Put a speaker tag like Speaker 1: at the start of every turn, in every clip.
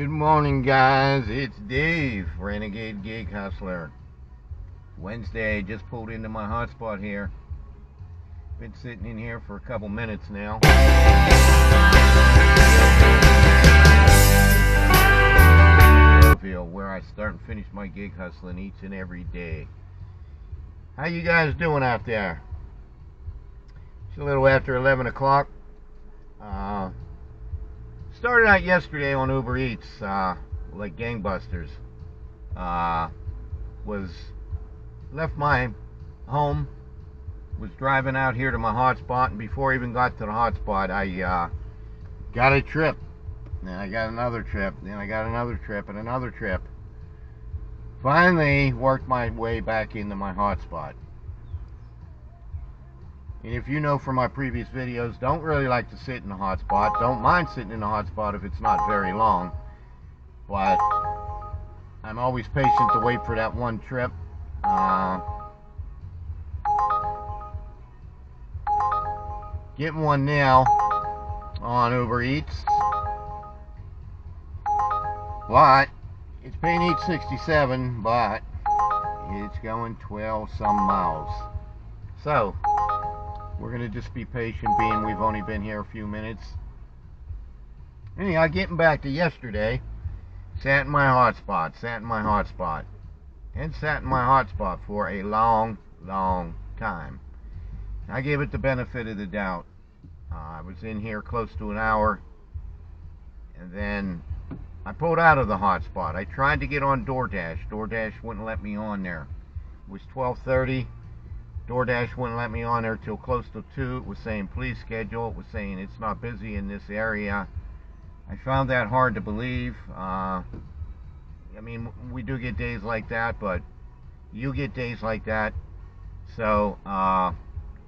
Speaker 1: Good morning, guys. It's Dave, Renegade Gig Hustler. Wednesday, just pulled into my hotspot here. Been sitting in here for a couple minutes now. Where I start and finish my gig hustling each and every day. How you guys doing out there? It's a little after 11 o'clock. Started out yesterday on UberEats like gangbusters. Left my home, was driving out here to my hotspot, and before I even got to the hotspot, I got a trip. Then I got another trip. Then I got another trip and another trip. Finally worked my way back into my hotspot. And if you know from my previous videos, don't really like to sit in the hotspot. Don't mind sitting in the hotspot if it's not very long. But I'm always patient to wait for that one trip. Getting one now on UberEats. But it's paying $8.67, but it's going 12 some miles. So we're going to just be patient, being we've only been here a few minutes. Anyhow, getting back to yesterday, sat in my hotspot for a long time. I gave it the benefit of the doubt. I was in here close to an hour, and then I pulled out of the hotspot. I tried to get on Doordash. Doordash wouldn't let me on there. It was 12:30. DoorDash wouldn't let me on there till close to 2. It was saying please schedule. It was saying it's not busy in this area. I found that hard to believe. I mean, we do get days like that, but you get days like that. So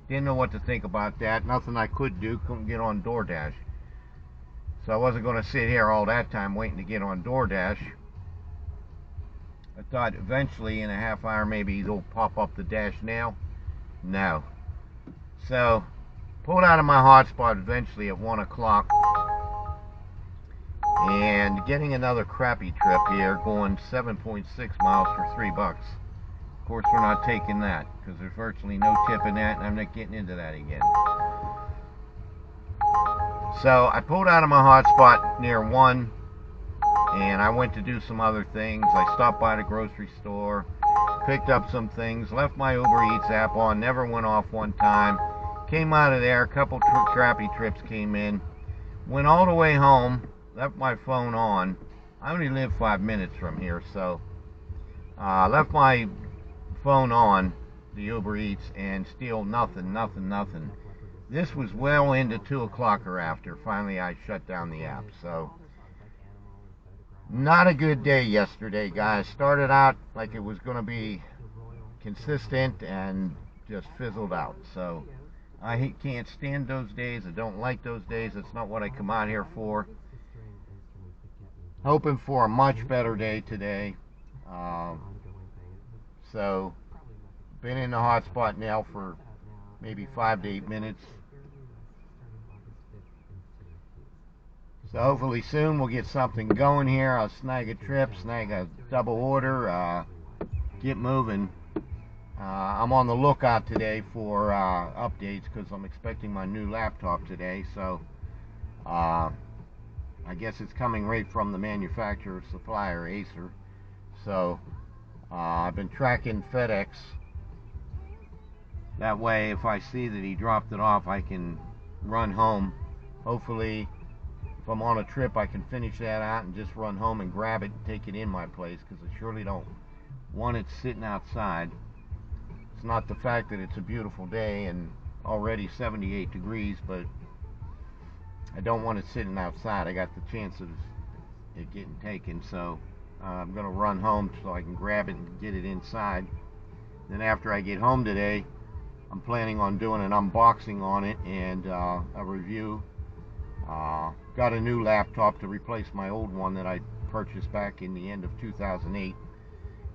Speaker 1: didn't know what to think about that. Nothing I could do. Couldn't get on DoorDash. So I wasn't going to sit here all that time waiting to get on DoorDash. I thought eventually in a half hour maybe they'll pop up the dash now. No. So, pulled out of my hotspot eventually at 1 o'clock. And getting another crappy trip here, going 7.6 miles for $3. Of course, we're not taking that, because there's virtually no tip in that, and I'm not getting into that again. So, I pulled out of my hotspot near 1, and I went to do some other things. I stopped by the grocery store, picked up some things, left my UberEats app on, never went off one time, came out of there, a couple crappy trips came in, went all the way home, left my phone on. I only live 5 minutes from here, so left my phone on, the UberEats, and still nothing. This was well into 2 o'clock or after. Finally I shut down the app. So not a good day yesterday, guys. Started out like it was going to be consistent and just fizzled out. So I can't stand those days. I don't like those days. That's not what I come out here for. Hoping for a much better day today. So been in the hotspot now for maybe 5 to 8 minutes. So hopefully soon we'll get something going here. I'll snag a trip, snag a double order, get moving. I'm on the lookout today for updates, because I'm expecting my new laptop today. So I guess it's coming right from the manufacturer supplier, Acer. So I've been tracking FedEx. That way if I see that he dropped it off, I can run home. Hopefully if I'm on a trip, I can finish that out and just run home and grab it and take it in my place, because I surely don't want it sitting outside. It's not the fact that it's a beautiful day and already 78 degrees, but I don't want it sitting outside. I got the chance of it getting taken, so I'm going to run home so I can grab it and get it inside. Then after I get home today, I'm planning on doing an unboxing on it and a review. Got a new laptop to replace my old one that I purchased back in the end of 2008.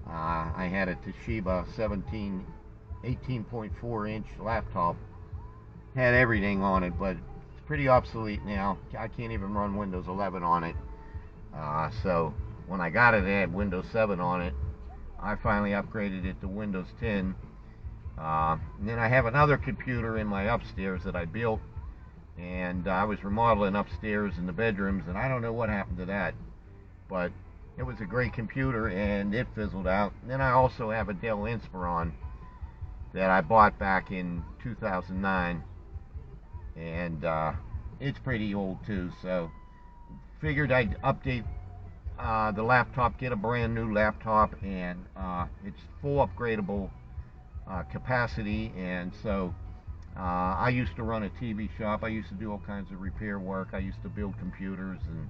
Speaker 1: I had a Toshiba 18.4 inch laptop. Had everything on it, but it's pretty obsolete now. I can't even run Windows 11 on it. So when I got it, it had Windows 7 on it. I finally upgraded it to Windows 10. And then I have another computer in my upstairs that I built, and I was remodeling upstairs in the bedrooms, and I don't know what happened to that, but it was a great computer and it fizzled out. And then I also have a Dell Inspiron that I bought back in 2009, and it's pretty old too, so figured I'd update the laptop, get a brand new laptop, and it's full upgradable capacity. And so I used to run a TV shop. I used to do all kinds of repair work. I used to build computers, and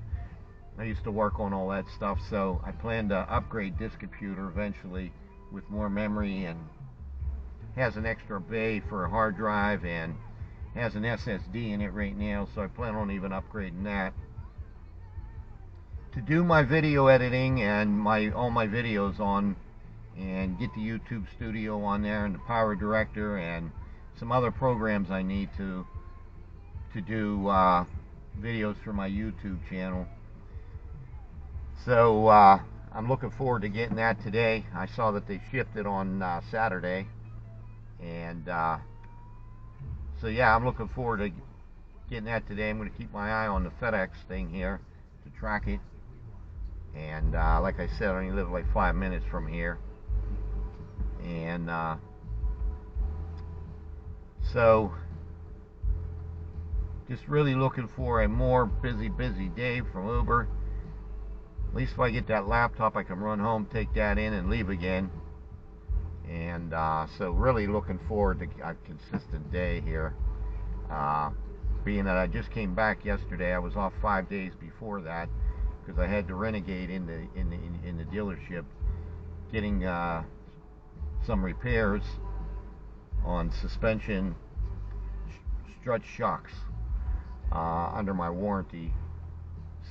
Speaker 1: I used to work on all that stuff. So I plan to upgrade this computer eventually with more memory, and has an extra bay for a hard drive and has an SSD in it right now, so I plan on even upgrading that. To do my video editing and all my videos on, and get the YouTube Studio on there and the Power Director and some other programs I need to do videos for my YouTube channel. So I'm looking forward to getting that today. I saw that they shipped it on Saturday, and so yeah, I'm looking forward to getting that today. I'm going to keep my eye on the FedEx thing here to track it. And like I said, I only live like 5 minutes from here. And so just really looking for a more busy day from Uber. At least if I get that laptop, I can run home, take that in, and leave again. And so really looking forward to a consistent day here. Being that I just came back yesterday, I was off 5 days before that because I had to renegade in the dealership, getting some repairs on suspension strut shocks under my warranty.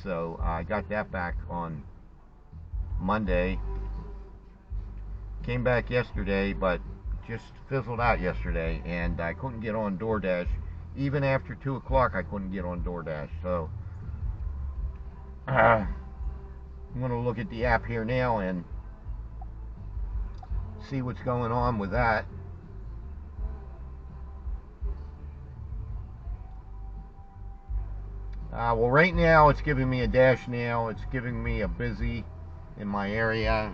Speaker 1: So I got that back on Monday. Came back yesterday, but just fizzled out yesterday, and I couldn't get on DoorDash. Even after 2 o'clock, I couldn't get on DoorDash. So I'm going to look at the app here now and see what's going on with that. Well, right now it's giving me a dash now. It's giving me a busy in my area.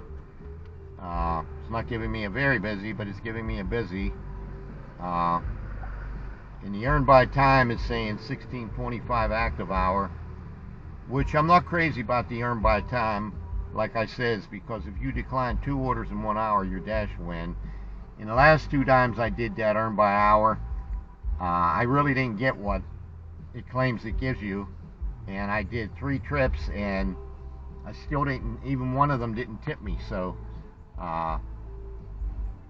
Speaker 1: It's not giving me a very busy, but it's giving me a busy. And the earn by time is saying 1625 active hour, which I'm not crazy about the earn by time, like I says, because if you decline 2 orders in 1 hour, your dash win. In the last 2 times I did that earn by hour, I really didn't get what it claims it gives you, and I did 3 trips and I still didn't, even one of them didn't tip me. So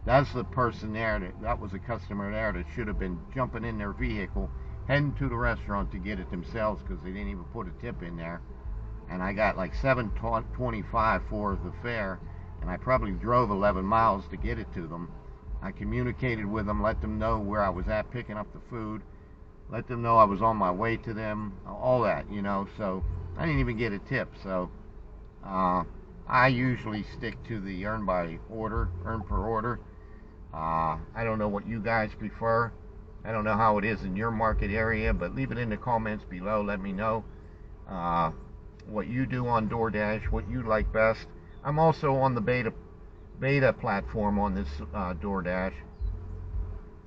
Speaker 1: that's the person there, that was a customer there that should have been jumping in their vehicle, heading to the restaurant to get it themselves, because they didn't even put a tip in there. And I got like $7.25 for the fare, and I probably drove 11 miles to get it to them. I communicated with them, let them know where I was at picking up the food, let them know I was on my way to them, all that, you know. So I didn't even get a tip. So I usually stick to the earn per order. I don't know what you guys prefer. I don't know how it is in your market area, but leave it in the comments below. Let me know what you do on DoorDash, what you like best. I'm also on the beta platform on this DoorDash.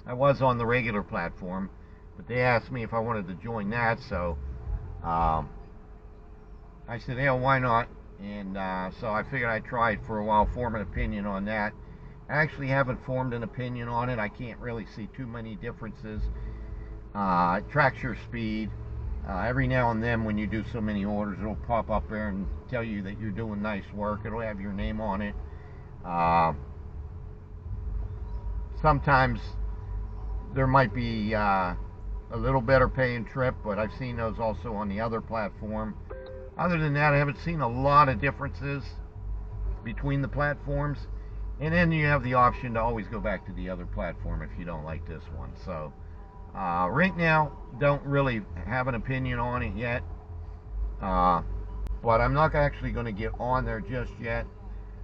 Speaker 1: I was on the regular platform, but they asked me if I wanted to join that, so I said, yeah, why not? And so I figured I'd try it for a while, form an opinion on that. I actually haven't formed an opinion on it. I can't really see too many differences. It tracks your speed. Every now and then when you do so many orders, it'll pop up there and tell you that you're doing nice work. It'll have your name on it. Sometimes there might be a little better paying trip, but I've seen those also on the other platform. Other than that, I haven't seen a lot of differences between the platforms. And then you have the option to always go back to the other platform if you don't like this one. So right now, don't really have an opinion on it yet. But but I'm not actually going to get on there just yet.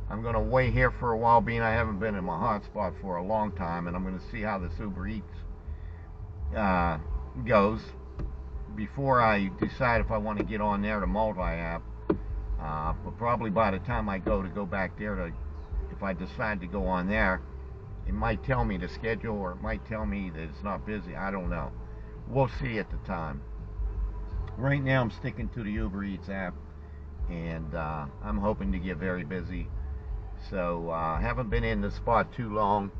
Speaker 1: I'm going to wait here for a while, being I haven't been in my hotspot for a long time, and I'm going to see how this Uber Eats goes before I decide if I want to get on there to multi-app. But probably by the time I go back there if I decide to go on there, it might tell me the schedule, or it might tell me that it's not busy. I don't know. We'll see at the time. Right now I'm sticking to the Uber Eats app, and I'm hoping to get very busy. So haven't been in the spot too long.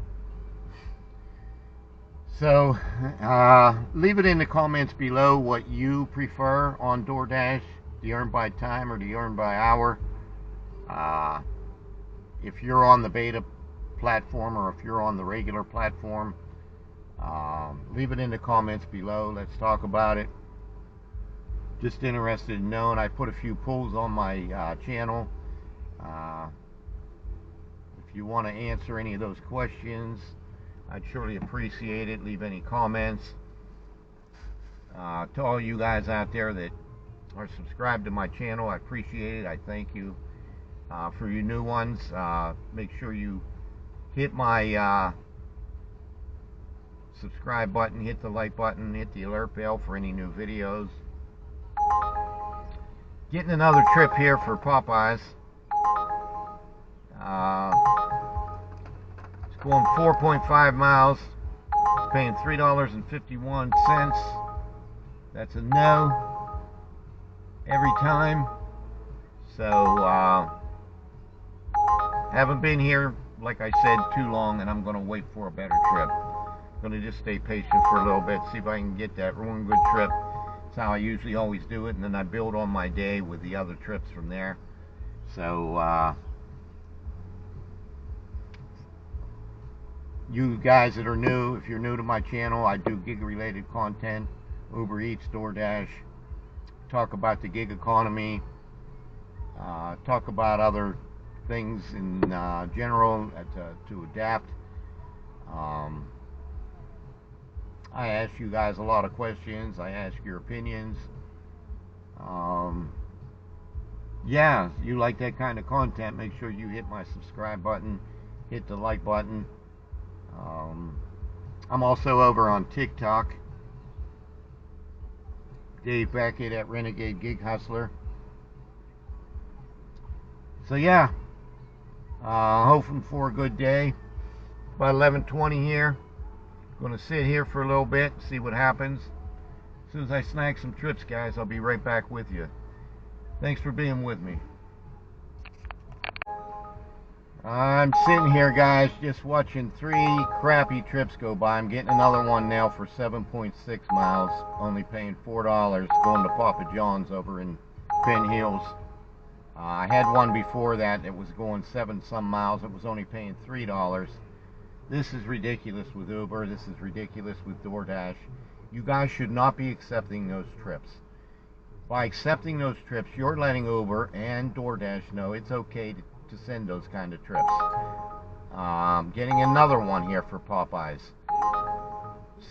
Speaker 1: So leave it in the comments below what you prefer on DoorDash, the earn by time or the earn by hour. If you're on the beta platform or if you're on the regular platform, leave it in the comments below. Let's talk about it. Just interested in knowing. I put a few polls on my channel. If you want to answer any of those questions, I'd surely appreciate it. Leave any comments. To all you guys out there that are subscribed to my channel, I appreciate it. I thank you. For you new ones, make sure you hit my subscribe button, hit the like button, hit the alert bell for any new videos. Getting another trip here for Popeyes. It's going 4.5 miles. It's paying $3.51. That's a no every time. So haven't been here, like I said, too long, and I'm going to wait for a better trip. I'm going to just stay patient for a little bit, see if I can get that one good trip. That's how I usually always do it, and then I build on my day with the other trips from there. So you guys that are new, if you're new to my channel, I do gig related content, UberEats, DoorDash, talk about the gig economy, talk about other things in general to adapt. I ask you guys a lot of questions. I ask your opinions. Yeah, you like that kind of content, make sure you hit my subscribe button, hit the like button. I'm also over on TikTok, Dave Beckett at Renegade Gig Hustler. So yeah, hoping for a good day. About 11:20 here. Gonna sit here for a little bit, see what happens. As soon as I snag some trips, guys, I'll be right back with you. Thanks for being with me. I'm sitting here, guys, just watching 3 crappy trips go by. I'm getting another one now for 7.6 miles, only paying $4, going to Papa John's over in Penn Hills. I had one before that was going 7-some miles. It was only paying $3. This is ridiculous with Uber. This is ridiculous with DoorDash. You guys should not be accepting those trips. By accepting those trips, you're letting Uber and DoorDash know it's okay to send those kind of trips. Getting another one here for Popeyes.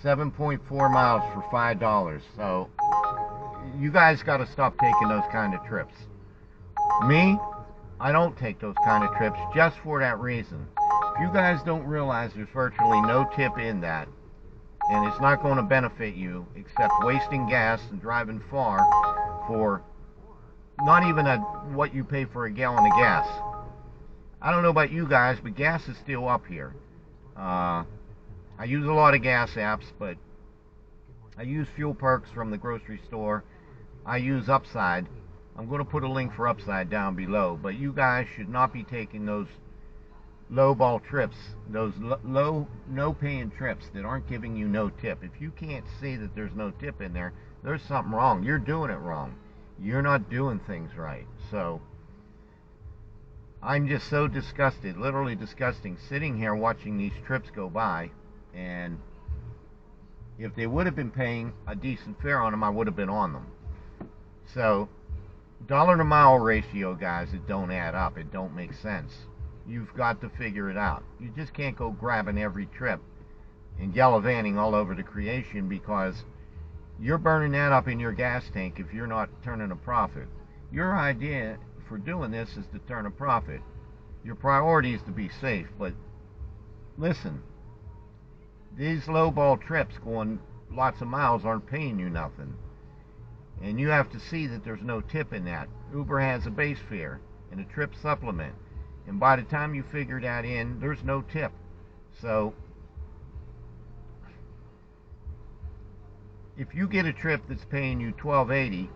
Speaker 1: 7.4 miles for $5. So you guys got to stop taking those kind of trips. Me, I don't take those kind of trips just for that reason. If you guys don't realize there's virtually no tip in that, and it's not going to benefit you except wasting gas and driving far for not even what you pay for a gallon of gas. I don't know about you guys, but gas is still up here. I use a lot of gas apps, but I use Fuel Perks from the grocery store. I use Upside. I'm going to put a link for Upside down below, but you guys should not be taking those low-ball trips, those low, no-paying trips that aren't giving you no tip. If you can't see that there's no tip in there, there's something wrong. You're doing it wrong. You're not doing things right. So I'm just so disgusted, literally disgusting, sitting here watching these trips go by, and if they would have been paying a decent fare on them, I would have been on them. So dollar to mile ratio, guys, it don't add up. It don't make sense. You've got to figure it out. You just can't go grabbing every trip and gallivanting all over the creation, because you're burning that up in your gas tank if you're not turning a profit. Your idea for doing this is to turn a profit. Your priority is to be safe, but listen, these lowball trips going lots of miles aren't paying you nothing. And you have to see that there's no tip in that. Uber has a base fare and a trip supplement. And by the time you figure that in, there's no tip. So if you get a trip that's paying you $12.80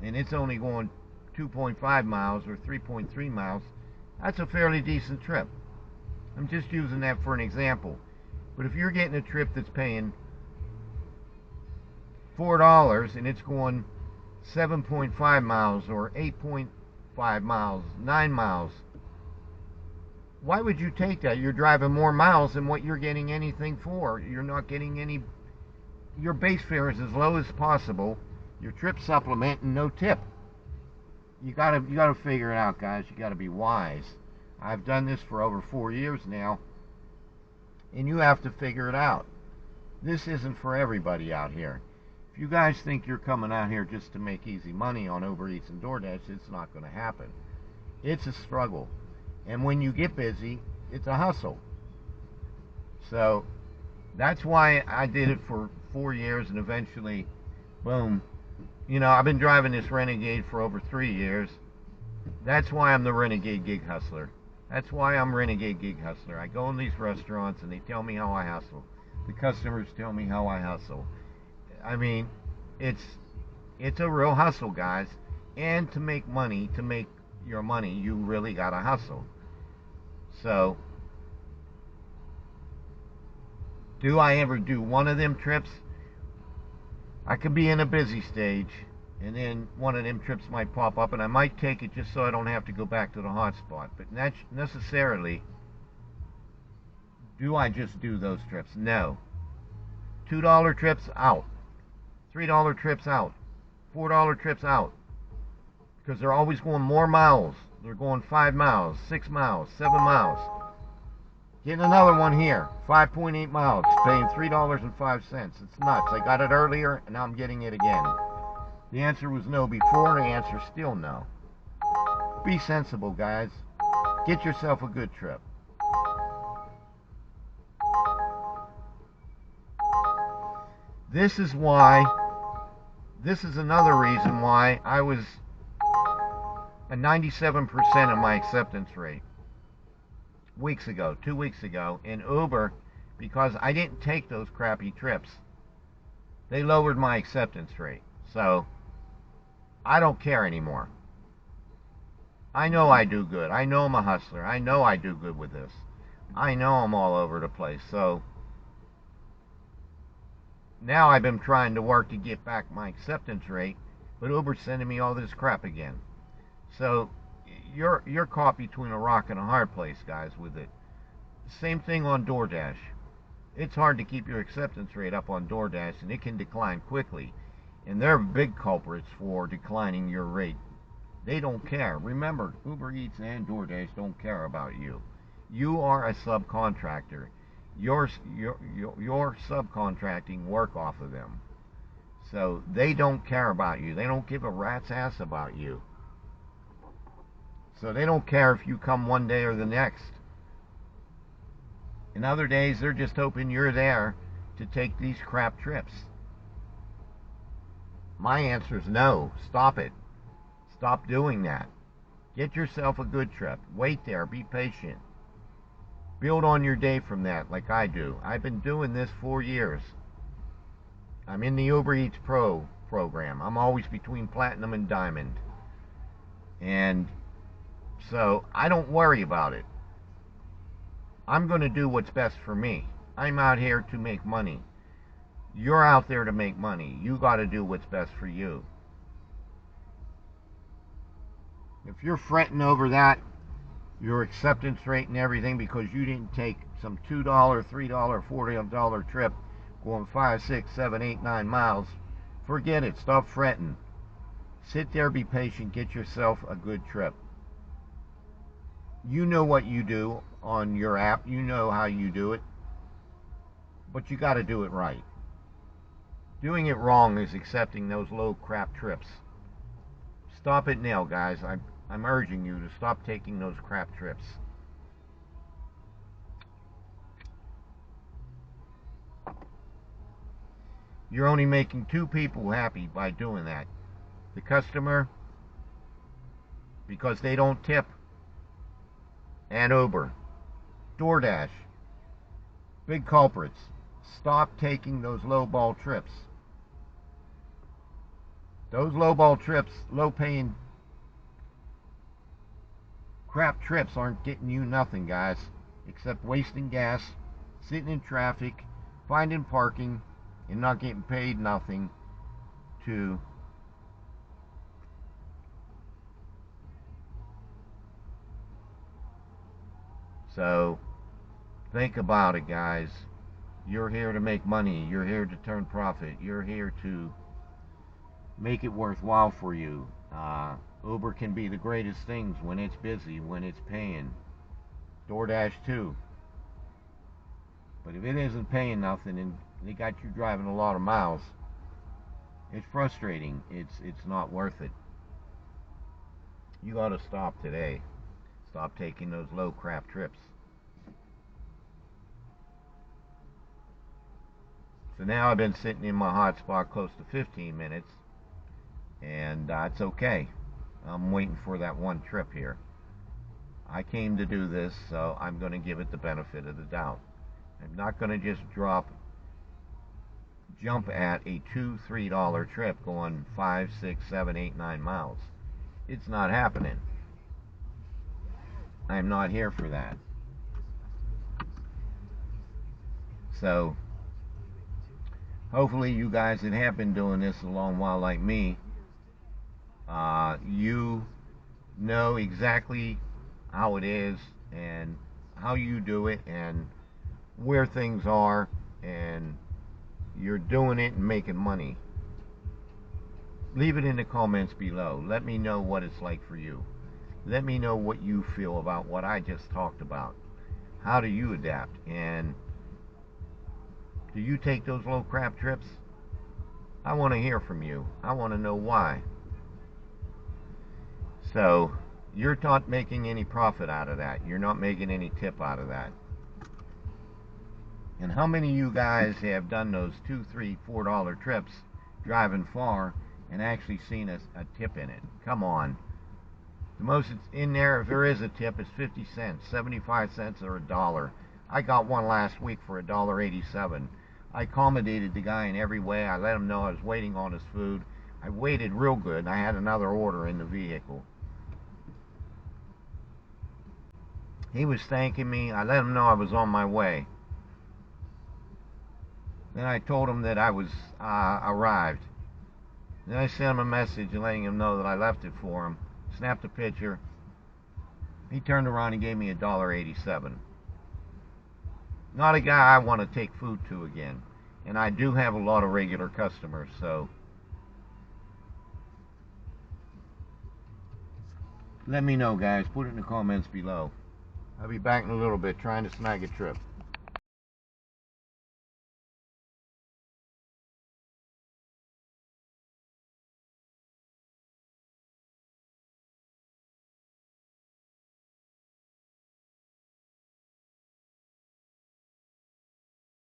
Speaker 1: and it's only going 2.5 miles or 3.3 miles, that's a fairly decent trip. I'm just using that for an example. But if you're getting a trip that's paying $4 and it's going 7.5 miles or 8.5 miles, 9 miles, why would you take that? You're driving more miles than what you're getting anything for. You're not getting any. Your base fare is as low as possible. Your trip supplement and no tip. You gotta figure it out, guys. You gotta be wise. I've done this for over 4 years now, and you have to figure it out. This isn't for everybody out here. If you guys think you're coming out here just to make easy money on UberEats and DoorDash, it's not going to happen. It's a struggle, and when you get busy, it's a hustle. So that's why I did it for 4 years, and eventually, boom. You know, I've been driving this Renegade for over 3 years. That's why I'm the Renegade Gig Hustler. That's why I'm Renegade Gig Hustler. I go in these restaurants and they tell me how I hustle. The customers tell me how I hustle. I mean, it's a real hustle, guys. And to make money, to make your money, you really gotta hustle. So, do I ever do one of them trips? I could be in a busy stage, and then one of them trips might pop up, and I might take it just so I don't have to go back to the hotspot. But not necessarily do I just do those trips. No. $2 trips out. $3 trips out. $4 trips out. Because they're always going more miles. They're going 5 miles, 6 miles, 7 miles. Getting another one here, 5.8 miles, paying $3.05. It's nuts. I got it earlier, and now I'm getting it again. The answer was no before, and the answer's still no. Be sensible, guys. Get yourself a good trip. This is another reason why I was a 97% of my acceptance rate. 2 weeks ago, in Uber, because I didn't take those crappy trips. They lowered my acceptance rate. So, I don't care anymore. I know I do good. I know I'm a hustler. I know I do good with this. I know I'm all over the place. So, now I've been trying to work to get back my acceptance rate, but Uber's sending me all this crap again. So, you're caught between a rock and a hard place, guys, with it. Same thing on DoorDash. It's hard to keep your acceptance rate up on DoorDash, and it can decline quickly. And they're big culprits for declining your rate. They don't care. Remember, UberEats and DoorDash don't care about you. You are a subcontractor. You're subcontracting work off of them. So they don't care about you. They don't give a rat's ass about you. So they don't care if you come one day or the next. In other days, they're just hoping you're there to take these crap trips. My answer is no. Stop it. Stop doing that. Get yourself a good trip. Wait there. Be patient. Build on your day from that like I do. I've been doing this 4 years. I'm in the UberEats Pro program. I'm always between Platinum and Diamond. And so I don't worry about it. I'm going to do what's best for me. I'm out here to make money. You're out there to make money. You got to do what's best for you. If you're fretting over that, your acceptance rate and everything, because you didn't take some $2, $3, $40 trip going 5, 6, 7, 8, 9 miles, forget it. Stop fretting. Sit there, be patient, get yourself a good trip. You know what you do on your app. You know how you do it. But you got to do it right. Doing it wrong is accepting those low crap trips. Stop it now, guys. I'm urging you to stop taking those crap trips. You're only making 2 people happy by doing that. The customer, because they don't tip, and Uber. DoorDash. Big culprits. Stop taking those lowball trips. Those lowball trips, low-paying crap trips aren't getting you nothing, guys, except wasting gas, sitting in traffic, finding parking, and not getting paid nothing to so think about it, guys. You're here to make money. You're here to turn profit. You're here to make it worthwhile for you. Uber can be the greatest things when it's busy, when it's paying. DoorDash too. But if it isn't paying nothing and they got you driving a lot of miles, it's frustrating. It's not worth it. You got to stop today. Stop taking those low crap trips. So now I've been sitting in my hot spot close to 15 minutes, and it's okay. I'm waiting for that one trip here. I came to do this, so I'm going to give it the benefit of the doubt. I'm not going to just jump at a $2, $3 trip going 5, 6, 7, 8, 9 miles. It's not happening. I'm not here for that. So hopefully you guys that have been doing this a long while like me, you know exactly how it is and how you do it and where things are, and you're doing it and making money. Leave it in the comments below. Let me know what it's like for you. Let me know what you feel about what I just talked about. How do you adapt? And do you take those low crap trips? I want to hear from you. I want to know why. So you're not making any profit out of that. You're not making any tip out of that. And how many of you guys have done those $2, $3, $4 trips driving far and actually seen a tip in it? Come on. The most it's in there, if there is a tip, is 50 cents, 75 cents, or $1. I got one last week for $1.87. I accommodated the guy in every way. I let him know I was waiting on his food. I waited real good, and I had another order in the vehicle. He was thanking me. I let him know I was on my way. Then I told him that I was arrived. Then I sent him a message letting him know that I left it for him. Snapped a picture. He turned around and gave me $1.87. Not a guy I want to take food to again. And I do have a lot of regular customers, so let me know, guys. Put it in the comments below. I'll be back in a little bit trying to snag a trip.